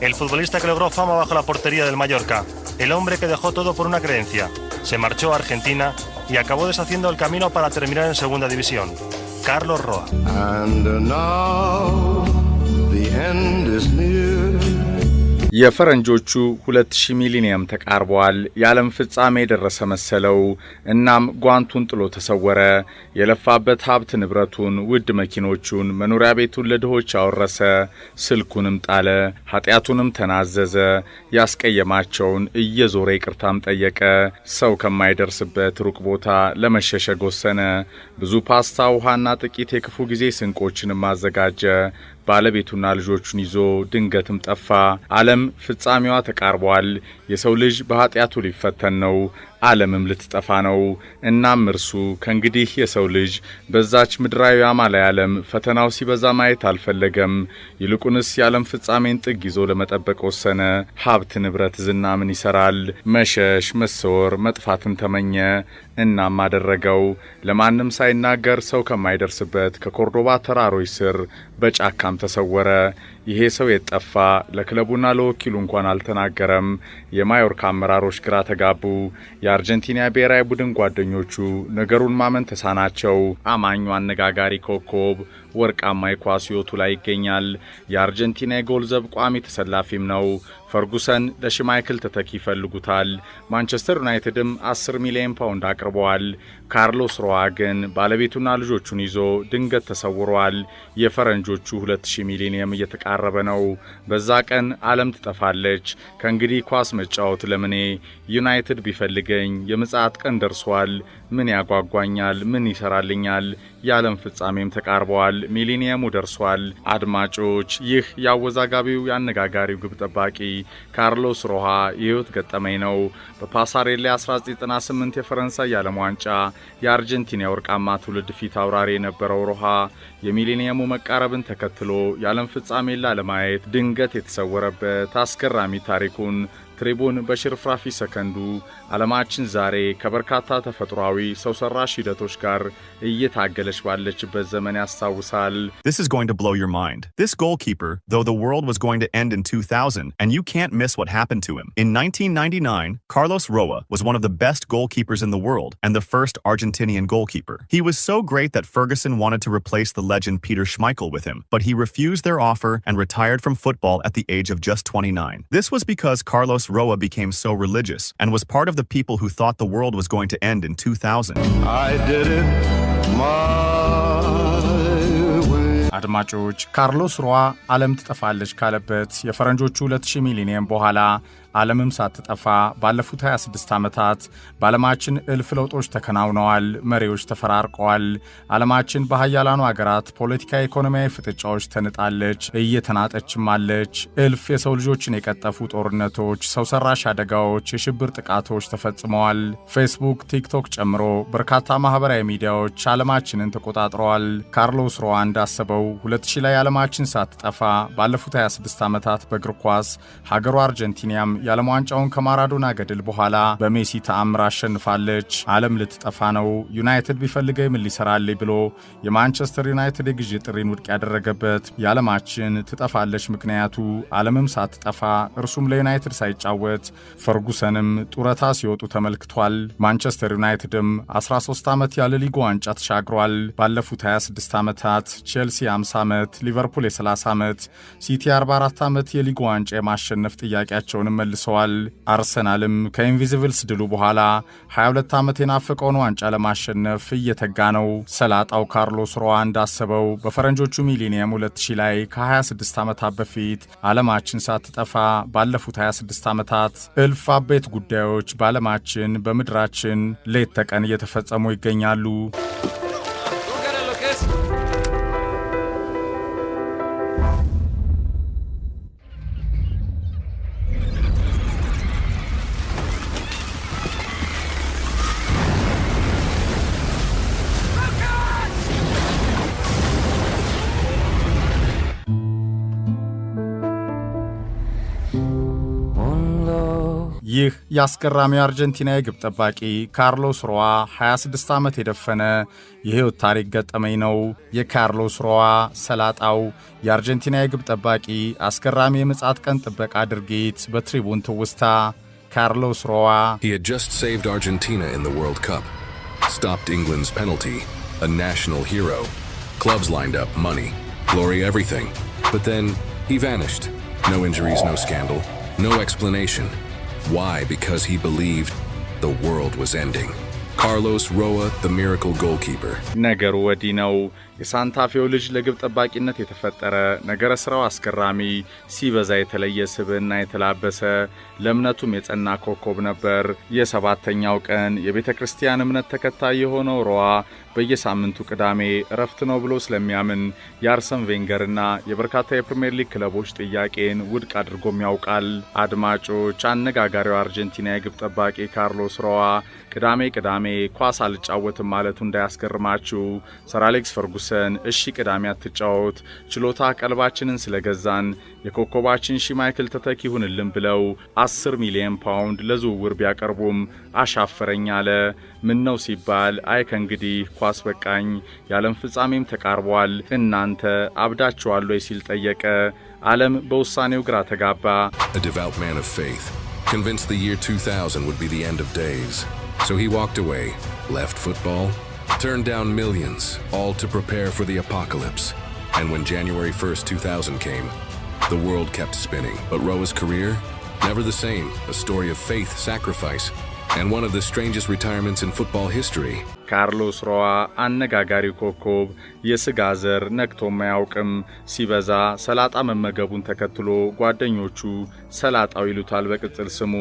El futbolista que logró fama bajo la portería del Mallorca, el hombre que dejó todo por una creencia, se marchó a Argentina y acabó deshaciendo el camino para terminar en segunda división. Carlos Roa. And now the end is near. የፈረንጆቹ 2000 ሚሊኒየም ተቃርቧል። የዓለም ፍጻሜ ደረሰ መሰለው። እናም ጓንቱን ጥሎ ተሰወረ። የለፋበት ሀብት ንብረቱን፣ ውድ መኪኖቹን፣ መኖሪያ ቤቱን ለድሆች አወረሰ። ስልኩንም ጣለ። ኃጢያቱንም ተናዘዘ። ያስቀየማቸውን እየዞረ ይቅርታም ጠየቀ። ሰው ከማይደርስበት ሩቅ ቦታ ለመሸሸግ ወሰነ። ብዙ ፓስታ፣ ውሃና ጥቂት የክፉ ጊዜ ስንቆችንም አዘጋጀ። ባለቤቱና ልጆቹን ይዞ ድንገትም ጠፋ። ዓለም ፍጻሜዋ ተቃርቧል። የሰው ልጅ በኃጢያቱ ሊፈተን ነው። ዓለምም ልትጠፋ ነው። እናም እርሱ ከእንግዲህ የሰው ልጅ በዛች ምድራዊ አማላይ ዓለም ፈተናው ሲበዛ ማየት አልፈለገም። ይልቁንስ የዓለም ፍጻሜን ጥግ ይዞ ለመጠበቅ ወሰነ። ሀብት፣ ንብረት፣ ዝና ምን ይሰራል? መሸሽ፣ መሰወር፣ መጥፋትን ተመኘ። እናም አደረገው። ለማንም ሳይናገር ሰው ከማይደርስበት ከኮርዶባ ተራሮች ስር በጫካም ተሰወረ። ይሄ ሰው የጠፋ ለክለቡና ለወኪሉ እንኳን አልተናገረም። የማዮርካ አመራሮች ግራ ተጋቡ። የአርጀንቲና ብሔራዊ ቡድን ጓደኞቹ ነገሩን ማመን ተሳናቸው። አማኙ አነጋጋሪ ኮከብ ወርቃማ የኳስ ሕይወቱ ላይ ይገኛል። የአርጀንቲና የጎል ዘብ ቋሚ ተሰላፊም ነው። ፈርጉሰን ለሽማይክል ተተኪ ይፈልጉታል። ማንቸስተር ዩናይትድም 10 ሚሊዮን ፓውንድ አቅርበዋል። ካርሎስ ሮዋ ግን ባለቤቱና ልጆቹን ይዞ ድንገት ተሰውሯል። የፈረንጆቹ 2000 ሚሊዮን እየተቃረበ ነው። በዛ ቀን ዓለም ትጠፋለች። ከእንግዲህ ኳስ መጫወት ለምኔ? ዩናይትድ ቢፈልገኝ የምጽአት ቀን ደርሷል። ምን ያጓጓኛል? ምን ይሰራልኛል? የዓለም ፍጻሜም ተቃርቧል። ሚሊኒየሙ ደርሷል። አድማጮች፣ ይህ ያወዛጋቢው ያነጋጋሪው ግብ ጠባቂ ካርሎስ ሮሃ የህይወት ገጠመኝ ነው። በፓሳሬላ 1998 የፈረንሳይ የዓለም ዋንጫ የአርጀንቲና ወርቃማ ትውልድ ፊት አውራሪ የነበረው ሮሃ የሚሊኒየሙ መቃረብን ተከትሎ የዓለም ፍጻሜን ላለማየት ድንገት የተሰወረበት አስገራሚ ታሪኩን ትሪቡን በሽርፍራፊ ሰከንዱ ዓለማችን ዛሬ ከበርካታ ተፈጥሯዊ ሰው ሰራሽ ሂደቶች ጋር እየታገለች ባለችበት ዘመን ያስታውሳል። This is going to blow your mind. This goalkeeper, though the world was going to end in 2000, and you can't miss what happened to him. In 1999, Carlos Roa was one of the best goalkeepers in the world and the first Argentinian goalkeeper. He was so great that Ferguson wanted to replace the legend Peter Schmeichel with him, but he refused their offer and retired from football at the age of just 29. This was because Carlos Roa became so religious and was part of the people who thought the world was going to end in 2000. I did it my way. አድማጮች፣ ካርሎስ ሮዋ ዓለም ትጠፋለች ካለበት የፈረንጆቹ 2000 ሚሊዮን በኋላ ዓለምም ሳትጠፋ ባለፉት 26 ዓመታት በዓለማችን እልፍ ለውጦች ተከናውነዋል። መሪዎች ተፈራርቀዋል። ዓለማችን በሀያላኑ አገራት ፖለቲካዊ፣ ኢኮኖሚያዊ ፍጥጫዎች ተንጣለች፣ እየተናጠችም አለች። እልፍ የሰው ልጆችን የቀጠፉ ጦርነቶች፣ ሰው ሰራሽ አደጋዎች፣ የሽብር ጥቃቶች ተፈጽመዋል። ፌስቡክ፣ ቲክቶክ ጨምሮ በርካታ ማህበራዊ ሚዲያዎች ዓለማችንን ተቆጣጥረዋል። ካርሎስ ሮዋ እንዳሰበው 2000 ላይ ዓለማችን ሳትጠፋ ባለፉት 26 ዓመታት በእግር ኳስ ሀገሩ አርጀንቲናም የዓለም ዋንጫውን ከማራዶና ገድል በኋላ በሜሲ ተአምር አሸንፋለች። ዓለም ልትጠፋ ነው። ዩናይትድ ቢፈልገኝ ምን ሊሰራልኝ ብሎ የማንቸስተር ዩናይትድ የግዢ ጥሪን ውድቅ ያደረገበት የዓለማችን ትጠፋለች ምክንያቱ ዓለምም ሳትጠፋ እርሱም ለዩናይትድ ሳይጫወት ፈርጉሰንም ጡረታ ሲወጡ ተመልክቷል። ማንቸስተር ዩናይትድም 13 ዓመት ያለ ሊግ ዋንጫ ተሻግሯል። ባለፉት 26 ዓመታት ቼልሲ 50 ዓመት፣ ሊቨርፑል የ30 ዓመት፣ ሲቲ 44 ዓመት የሊግ ዋንጫ የማሸነፍ ጥያቄያቸውን መልሰዋል። አርሰናልም ከኢንቪዚብልስ ድሉ በኋላ 22 ዓመት የናፈቀውን ዋንጫ ለማሸነፍ እየተጋ ነው። ሰላጣው ካርሎስ ሮዋ እንዳሰበው በፈረንጆቹ ሚሊኒየም 2000 ላይ ከ26 ዓመታት በፊት ዓለማችን ሳትጠፋ ባለፉት 26 ዓመታት እልፍ አበይት ጉዳዮች በዓለማችን በምድራችን ሌት ተቀን እየተፈጸሙ ይገኛሉ። ይህ የአስገራሚው አርጀንቲና የግብ ጠባቂ ካርሎስ ሮዋ 26 ዓመት የደፈነ የህይወት ታሪክ ገጠመኝ ነው። የካርሎስ ሮዋ ሰላጣው የአርጀንቲና የግብ ጠባቂ አስገራሚ የምጽአት ቀን ጥበቃ ድርጊት በትሪቡን ትውስታ። ካርሎስ ሮዋ He had just saved Argentina in the World Cup, stopped England's penalty, a national hero. Clubs lined up, money, glory, everything. But then he vanished. No injuries, no scandal, no explanation. Why? Because he believed the world was ending. Carlos Roa, the miracle goalkeeper. ነገሩ ወዲህ ነው። የሳንታፌው ልጅ ለግብ ጠባቂነት የተፈጠረ ነገረ ስራው አስገራሚ ሲበዛ የተለየ ስብዕና የተላበሰ ለእምነቱም የጸና ኮከብ ነበር። የሰባተኛው ቀን የቤተክርስቲያን እምነት ተከታይ የሆነው ሮዋ በየሳምንቱ ቅዳሜ እረፍት ነው ብሎ ስለሚያምን የአርሰን ቬንገርና የበርካታ የፕሪሚየር ሊግ ክለቦች ጥያቄን ውድቅ አድርጎም ያውቃል። አድማጮች፣ አነጋጋሪው አርጀንቲና የግብ ጠባቂ ካርሎስ ሮዋ ቅዳሜ ኳስ አልጫወትም ማለቱ እንዳያስገርማችሁ። ሰር አሌክስ ፈርጉሰን እሺ ቅዳሜ አትጫወት፣ ችሎታ ቀልባችንን ስለገዛን የኮከባችን ማይክል ተተኪ ይሁንልን ብለው 10 ሚሊዮን ፓውንድ ለዝውውር ቢያቀርቡም አሻፈረኝ አለ። ምን ነው ሲባል አይ ከእንግዲህ ኳስ በቃኝ፣ የዓለም ፍጻሜም ተቃርቧል፣ እናንተ አብዳችኋል ወይ ሲል ጠየቀ። ዓለም በውሳኔው ግራ ተጋባ። A devout man of faith, convinced the year 2000 would be the end of days. So he walked away, left football, turned down millions, all to prepare for the apocalypse. And when January 1st, 2000 came, the world kept spinning. But Roa's career? Never the same. A story of faith, sacrifice, and one of the strangest retirements in football history. ካርሎስ ሮዋ አነጋጋሪ ኮከብ የስጋ ዘር ነክቶ ማያውቅም። ሲበዛ ሰላጣ መመገቡን ተከትሎ ጓደኞቹ ሰላጣው ይሉታል በቅጽል ስሙ።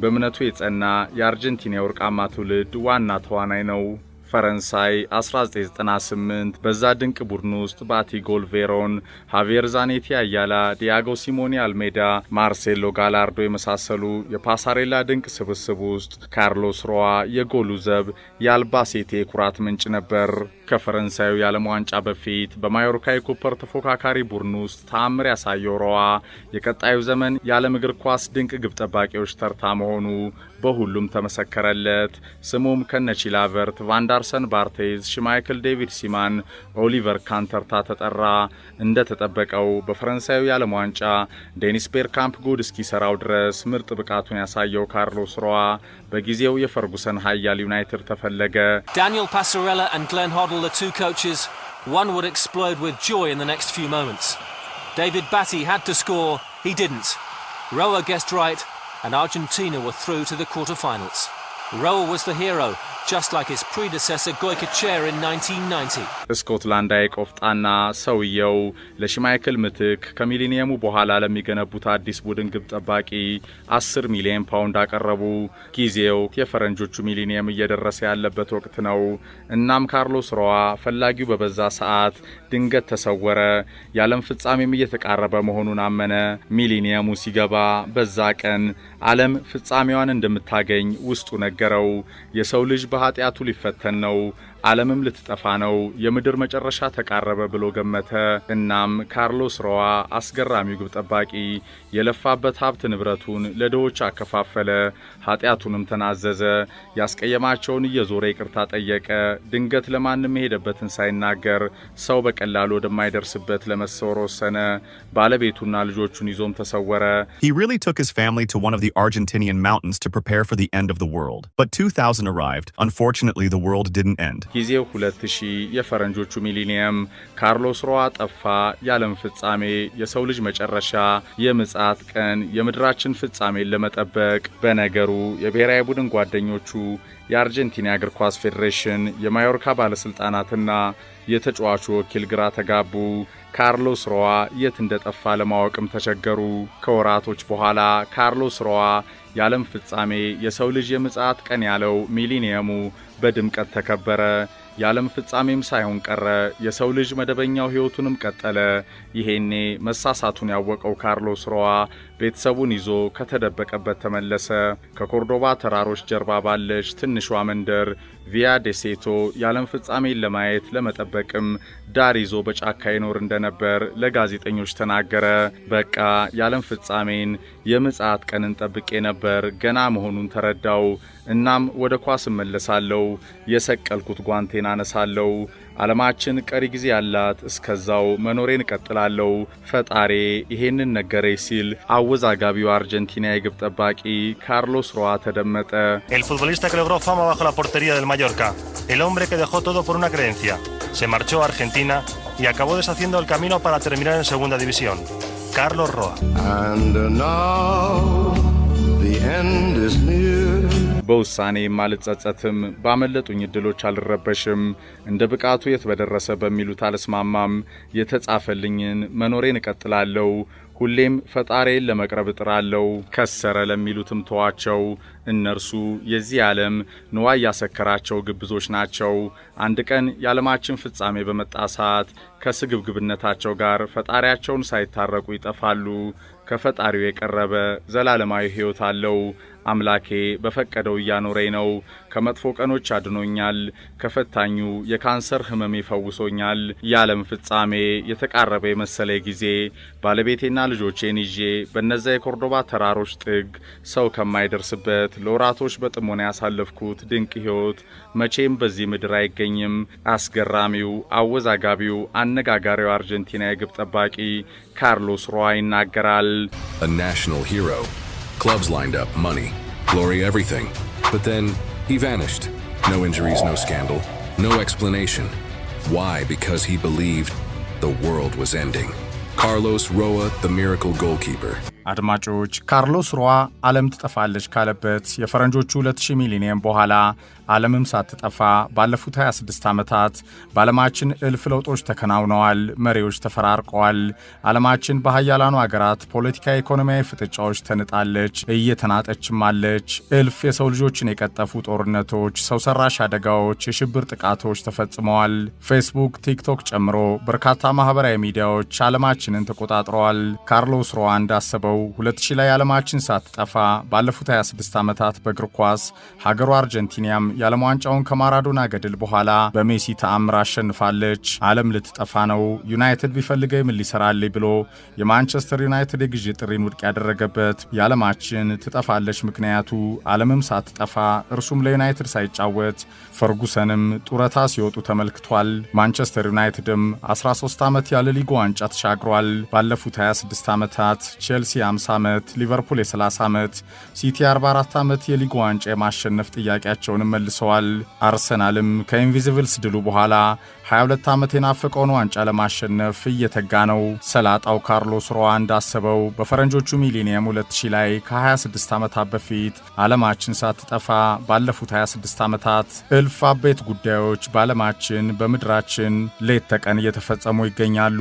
በእምነቱ የጸና የአርጀንቲና ወርቃማ ትውልድ ዋና ተዋናይ ነው። ፈረንሳይ 1998 በዛ ድንቅ ቡድን ውስጥ ባቲጎል ቬሮን፣ ሃቪየር ዛኔቲ አያላ፣ ዲያጎ ሲሞኔ አልሜዳ፣ ማርሴሎ ጋላርዶ የመሳሰሉ የፓሳሬላ ድንቅ ስብስብ ውስጥ ካርሎስ ሮዋ የጎሉ ዘብ የአልባሴቴ ኩራት ምንጭ ነበር። ከፈረንሳዩ የዓለም ዋንጫ በፊት በማዮርካ የኮፐር ተፎካካሪ ቡድን ውስጥ ተአምር ያሳየው ሮዋ የቀጣዩ ዘመን የዓለም እግር ኳስ ድንቅ ግብ ጠባቂዎች ተርታ መሆኑ በሁሉም ተመሰከረለት። ስሙም ከነቺላቨርት፣ ቫንዳርሰን ባርቴዝ፣ ሽማይክል ዴቪድ ሲማን፣ ኦሊቨር ካንተርታ ተጠራ። እንደተጠበቀው በፈረንሳዩ የዓለም ዋንጫ ዴኒስ ቤርካምፕ ጉድ እስኪሰራው ድረስ ምርጥ ብቃቱን ያሳየው ካርሎስ ሮዋ በጊዜው የፈርጉሰን ኃያል ዩናይትድ ተፈለገ። Daniel Passarella and Glenn Hoddle, the two coaches, one would explode with joy in the next few moments. David Batty had to score, he didn't. Roa guessed right, and Argentina were through to the quarterfinals. Roa was the hero, just like his predecessor Goycochea in 1990. ስኮትላንዳዊ ቆፍጣና ሰውየው ለሽማይክል ምትክ ከሚሊኒየሙ በኋላ ለሚገነቡት አዲስ ቡድን ግብ ጠባቂ 10 ሚሊዮን ፓውንድ አቀረቡ። ጊዜው የፈረንጆቹ ሚሊኒየም እየደረሰ ያለበት ወቅት ነው። እናም ካርሎስ ሮዋ ፈላጊው በበዛ ሰዓት ድንገት ተሰወረ። የዓለም ፍጻሜም እየተቃረበ መሆኑን አመነ። ሚሊኒየሙ ሲገባ በዛ ቀን ዓለም ፍጻሜዋን እንደምታገኝ ውስጡ ነገረው። የሰው ልጅ በኃጢአቱ ሊፈተን ነው፣ ዓለምም ልትጠፋ ነው፣ የምድር መጨረሻ ተቃረበ ብሎ ገመተ። እናም ካርሎስ ሮዋ አስገራሚው ግብ ጠባቂ የለፋበት ሀብት ንብረቱን ለድሆች አከፋፈለ፣ ኃጢአቱንም ተናዘዘ፣ ያስቀየማቸውን እየዞረ ይቅርታ ጠየቀ። ድንገት ለማንም የሄደበትን ሳይናገር ሰው በቀላሉ ወደማይደርስበት ለመሰወር ወሰነ። ባለቤቱና ልጆቹን ይዞም ተሰወረ። He really took his family to one of the Argentinian mountains to prepare for the end of the world. But 2000 arrived. Unfortunately, the world didn't end. ጊዜው 2000 የፈረንጆቹ ሚሊኒየም። ካርሎስ ሮዋ ጠፋ። የዓለም ፍጻሜ፣ የሰው ልጅ መጨረሻ፣ የምጽአት ቀን፣ የምድራችን ፍጻሜን ለመጠበቅ በነገሩ የብሔራዊ ቡድን ጓደኞቹ፣ የአርጀንቲና እግር ኳስ ፌዴሬሽን፣ የማዮርካ ባለስልጣናትና የተጫዋቹ ወኪል ግራ ተጋቡ። ካርሎስ ሮዋ የት እንደጠፋ ለማወቅም ተቸገሩ። ከወራቶች በኋላ ካርሎስ ሮዋ የዓለም ፍጻሜ፣ የሰው ልጅ የምጽአት ቀን ያለው ሚሊኒየሙ በድምቀት ተከበረ። የዓለም ፍጻሜም ሳይሆን ቀረ። የሰው ልጅ መደበኛው ሕይወቱንም ቀጠለ። ይሄኔ መሳሳቱን ያወቀው ካርሎስ ሮዋ ቤተሰቡን ይዞ ከተደበቀበት ተመለሰ። ከኮርዶባ ተራሮች ጀርባ ባለች ትንሿ መንደር ቪያ ዴሴቶ የዓለም ፍጻሜን ለማየት ለመጠበቅም ዳር ይዞ በጫካ ይኖር እንደነበር ለጋዜጠኞች ተናገረ። በቃ የዓለም ፍጻሜን የምጽአት ቀንን ጠብቄ ነበር፣ ገና መሆኑን ተረዳው። እናም ወደ ኳስ እመለሳለሁ፣ የሰቀልኩት ጓንቴን አነሳለሁ። ዓለማችን ቀሪ ጊዜ ያላት፣ እስከዛው መኖሬን እቀጥላለሁ። ፈጣሪ ይሄንን ነገረኝ ሲል አወዛጋቢው አርጀንቲና የግብ ጠባቂ ካርሎስ ሮዋ ተደመጠ። El futbolista que logró fama bajo la portería del Mallorca, el hombre que dejó todo por una creencia, se marchó a Argentina y acabó deshaciendo el camino para terminar en segunda división. Carlos Roa. And now the end is near. በውሳኔ ማልጸጸትም፣ ባመለጡኝ እድሎች አልረበሽም፣ እንደ ብቃቱ የት በደረሰ በሚሉት አልስማማም። የተጻፈልኝን መኖሬን እቀጥላለሁ። ሁሌም ፈጣሪን ለመቅረብ እጥራለሁ። ከሰረ ለሚሉትም ተዋቸው። እነርሱ የዚህ ዓለም ንዋይ ያሰከራቸው ግብዞች ናቸው። አንድ ቀን የዓለማችን ፍጻሜ በመጣ ሰዓት ከስግብግብነታቸው ጋር ፈጣሪያቸውን ሳይታረቁ ይጠፋሉ። ከፈጣሪው የቀረበ ዘላለማዊ ሕይወት አለው። አምላኬ በፈቀደው እያኖረኝ ነው። ከመጥፎ ቀኖች አድኖኛል። ከፈታኙ የካንሰር ህመም ይፈውሶኛል። የዓለም ፍጻሜ የተቃረበ የመሰለ ጊዜ ባለቤቴና ልጆቼን ይዤ በእነዚያ የኮርዶባ ተራሮች ጥግ ሰው ከማይደርስበት ለወራቶች በጥሞና ያሳለፍኩት ድንቅ ሕይወት መቼም በዚህ ምድር አይገኝም። አስገራሚው፣ አወዛጋቢው፣ አነጋጋሪው አርጀንቲና የግብ ጠባቂ ካርሎስ ሮዋ ይናገራል። A national hero. Clubs lined up, money, glory, everything. But then he vanished. No injuries, no scandal, no explanation. Why? Because he believed the world was ending. Carlos Roa, the miracle goalkeeper. አድማጮች ካርሎስ ሮዋ ዓለም ትጠፋለች ካለበት የፈረንጆቹ 2000 ሚሊዮን በኋላ ዓለምም ሳትጠፋ ባለፉት 26 ዓመታት በዓለማችን እልፍ ለውጦች ተከናውነዋል። መሪዎች ተፈራርቀዋል። ዓለማችን በኃያላኑ አገራት ፖለቲካዊ፣ ኢኮኖሚያዊ ፍጥጫዎች ተንጣለች፣ እየተናጠችም አለች። እልፍ የሰው ልጆችን የቀጠፉ ጦርነቶች፣ ሰው ሰራሽ አደጋዎች፣ የሽብር ጥቃቶች ተፈጽመዋል። ፌስቡክ፣ ቲክቶክ ጨምሮ በርካታ ማህበራዊ ሚዲያዎች ዓለማችንን ተቆጣጥረዋል። ካርሎስ ሮዋ እንዳሰበው 2000 ላይ ዓለማችን ሳትጠፋ ባለፉት 26 ዓመታት በእግር ኳስ ሀገሩ አርጀንቲናም የዓለም ዋንጫውን ከማራዶና ገድል በኋላ በሜሲ ተአምር አሸንፋለች። ዓለም ልትጠፋ ነው፣ ዩናይትድ ቢፈልገኝ ምን ሊሰራልኝ ብሎ የማንቸስተር ዩናይትድ የግዢ ጥሪን ውድቅ ያደረገበት የዓለማችን ትጠፋለች ምክንያቱ ዓለምም ሳትጠፋ እርሱም ለዩናይትድ ሳይጫወት ፈርጉሰንም ጡረታ ሲወጡ ተመልክቷል። ማንቸስተር ዩናይትድም 13 ዓመት ያለ ሊግ ዋንጫ ተሻግሯል። ባለፉት 26 ዓመታት ቼልሲ 50 ዓመት፣ ሊቨርፑል የ30 ዓመት፣ ሲቲ 44 ዓመት የሊግ ዋንጫ የማሸነፍ ጥያቄያቸውን መልሰዋል። አርሰናልም ከኢንቪዚብልስ ድሉ በኋላ 22 ዓመት የናፈቀውን ዋንጫ ለማሸነፍ እየተጋ ነው። ሰላጣው ካርሎስ ሮዋ እንዳሰበው በፈረንጆቹ ሚሊኒየም 2000 ላይ ከ26 ዓመታት በፊት ዓለማችን ሳትጠፋ ባለፉት 26 ዓመታት እልፍ አበይት ጉዳዮች በዓለማችን በምድራችን ሌት ተቀን እየተፈጸሙ ይገኛሉ።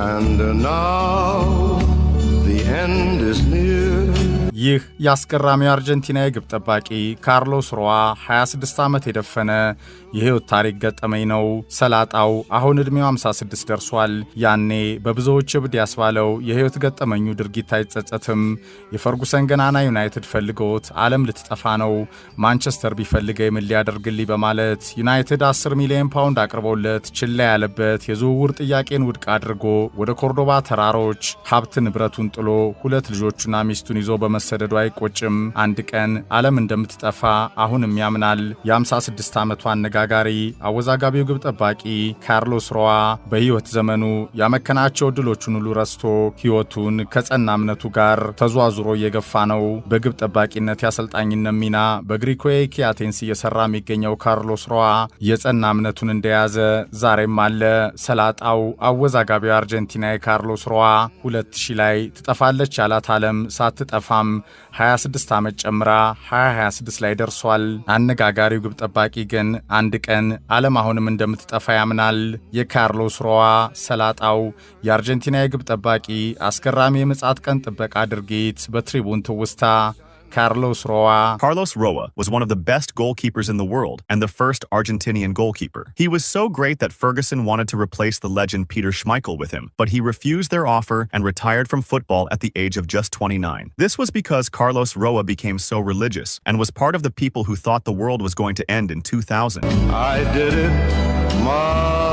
And now the end is near. ይህ የአስገራሚው አርጀንቲና የግብ ጠባቂ ካርሎስ ሮዋ 26 ዓመት የደፈነ የህይወት ታሪክ ገጠመኝ ነው። ሰላጣው አሁን ዕድሜው 56 ደርሷል። ያኔ በብዙዎች እብድ ያስባለው የህይወት ገጠመኙ ድርጊት አይጸጸትም። የፈርጉሰን ገናና ዩናይትድ ፈልጎት ዓለም ልትጠፋ ነው፣ ማንቸስተር ቢፈልገኝ ምን ሊያደርግልኝ በማለት ዩናይትድ 10 ሚሊዮን ፓውንድ አቅርቦለት ችላ ያለበት የዝውውር ጥያቄን ውድቅ አድርጎ ወደ ኮርዶባ ተራሮች ሀብት ንብረቱን ጥሎ ሁለት ልጆቹና ሚስቱን ይዞ በመሰደዱ አይቆጭም። አንድ ቀን ዓለም እንደምትጠፋ አሁንም ያምናል። የ56 ዓመቱ አነጋጋሪ አወዛጋቢው ግብ ጠባቂ ካርሎስ ሮዋ በህይወት ዘመኑ ያመከናቸው ድሎቹን ሁሉ ረስቶ ህይወቱን ከጸና እምነቱ ጋር ተዟዙሮ እየገፋ ነው። በግብ ጠባቂነት ያሰልጣኝነት ሚና በግሪኮ ኤኪ አቴንስ እየሰራ የሚገኘው ካርሎስ ሮዋ የጸና እምነቱን እንደያዘ ዛሬም አለ። ሰላጣው አወዛጋቢው አርጀንቲና የካርሎስ ሮዋ 2000 ላይ ትጠፋለች ያላት ዓለም ሳትጠፋም 26 ዓመት ጨምራ 2026 ላይ ደርሷል። አነጋጋሪው ግብ ጠባቂ ግን አንድ ቀን ዓለም አሁንም እንደምትጠፋ ያምናል። የካርሎስ ሮዋ ሰላጣው የአርጀንቲና የግብ ጠባቂ አስገራሚ የምጽአት ቀን ጥበቃ ድርጊት በትሪቡን ትውስታ ካርሎስ ሮዋ Carlos Roa was one of the best goalkeepers in the world and the first Argentinian goalkeeper. He was so great that Ferguson wanted to replace the legend Peter Schmeichel with him, but he refused their offer and retired from football at the age of just 29. This was because Carlos Roa became so religious and was part of the people who thought the world was going to end in 2000. I did it my